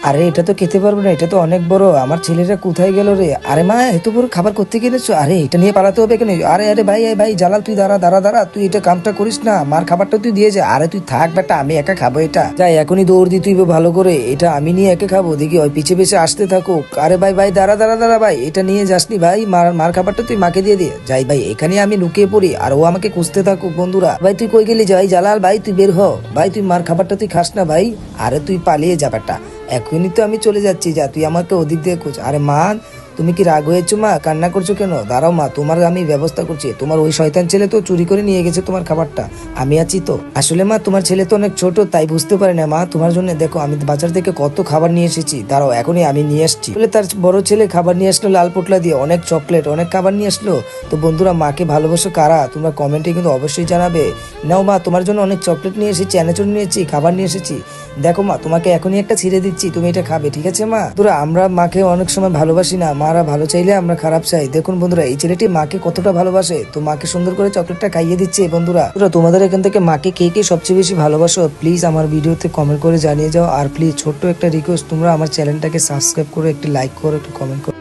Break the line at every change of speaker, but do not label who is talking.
আরে এটা তো খেতে পারবো না, এটা তো অনেক বড়, আমার ছেলেটা কোথায় গেল রে? আরে মা এত বড় খাবার করতে গেলেছো? আরে এটা নিয়ে পালাতে হবে কেন? আরে আরে ভাই ভাই জালাল তুই দাঁড়া দাঁড়া দাঁড়া, তুই এটা কামটা করিস না, মার খাবারটা তুই দিয়ে যা। আরে তুই থাক বেটা, আমি একা খাবো এটা, যাই এখনই দৌড় দি তুই ভালো করে, এটা আমি নিয়ে একা খাবো, দেখি ওই পিছে পিছে আসতে থাকুক। আরে ভাই ভাই দাঁড়া দাঁড়া দাঁড়া ভাই, এটা নিয়ে যাসনি ভাই, মার মার খাবারটা তুই মাকে দিয়ে দিয়ে যাই ভাই, এখানে আমি লুকিয়ে পড়ি আর ও আমাকে খুঁজতে থাকুক। বন্ধুরা ভাই তুই কই গেলি? যাই জালাল ভাই তুই বের হ ভাই, তুই মার খাবারটা তুই খাস না ভাই। আরে তুই পালিয়ে যা বেটা, এখনই তো আমি চলে যাচ্ছি, যা তুই আমাকে ওদিক দিয়ে খোঁজ। আরে মা তুমি কি রাগ হয়েছো? মা কান্না করছো কেন? দাঁড়াও মা, তোমার আমি ব্যবস্থা করছি। তোমার ওই শয়তান ছেলে তো চুরি করে নিয়ে গেছে তোমার খাবারটা, আমি আছি তো। আসলে মা তোমার ছেলে তো অনেক ছোট, তাই বুঝতে পারে না মা, তোমার জন্য দেখো আমি বাজার থেকে কত খাবার নিয়ে এসেছি, দাঁড়াও এখনই আমি নিয়ে আসছি। বলে তার বড় ছেলে খাবার নিয়ে আসলো লাল পোটলা দিয়ে, অনেক চকলেট অনেক খাবার নিয়ে আসলো। তো বন্ধুরা মাকে ভালোবাসো কারা তোমরা কমেন্টে কিন্তু অবশ্যই জানাবে। নাও মা তোমার জন্য অনেক চকলেট নিয়ে এসেছি, চানাচুর নিয়েছি, খাবার নিয়ে এসেছি। দেখো মা তোমাকে এখনই একটা ছিঁড়ে দিচ্ছি, তুমি এটা খাবে, ঠিক আছে মা? বন্ধুরা আমরা মাকে অনেক সময় ভালোবাসি না, মারা ভালো চাইলে আমরা খারাপ চাই। দেখুন বন্ধুরা এই ছেলেটি মাকে কতটা ভালোবাসে, তো মাকে সুন্দর করে চকলেটটা খাইয়ে দিচ্ছে। বন্ধুরা তোমাদের এখান থেকে মাকে কে কে সবচেয়ে বেশি ভালোবাসো প্লিজ আমার ভিডিওতে কমেন্ট করে জানিয়ে যাও। আর প্লিজ ছোট্ট একটা রিকোয়েস্ট, তোমরা আমার চ্যানেলটাকে সাবস্ক্রাইব করো, একটি লাইক করো, একটু কমেন্ট করো।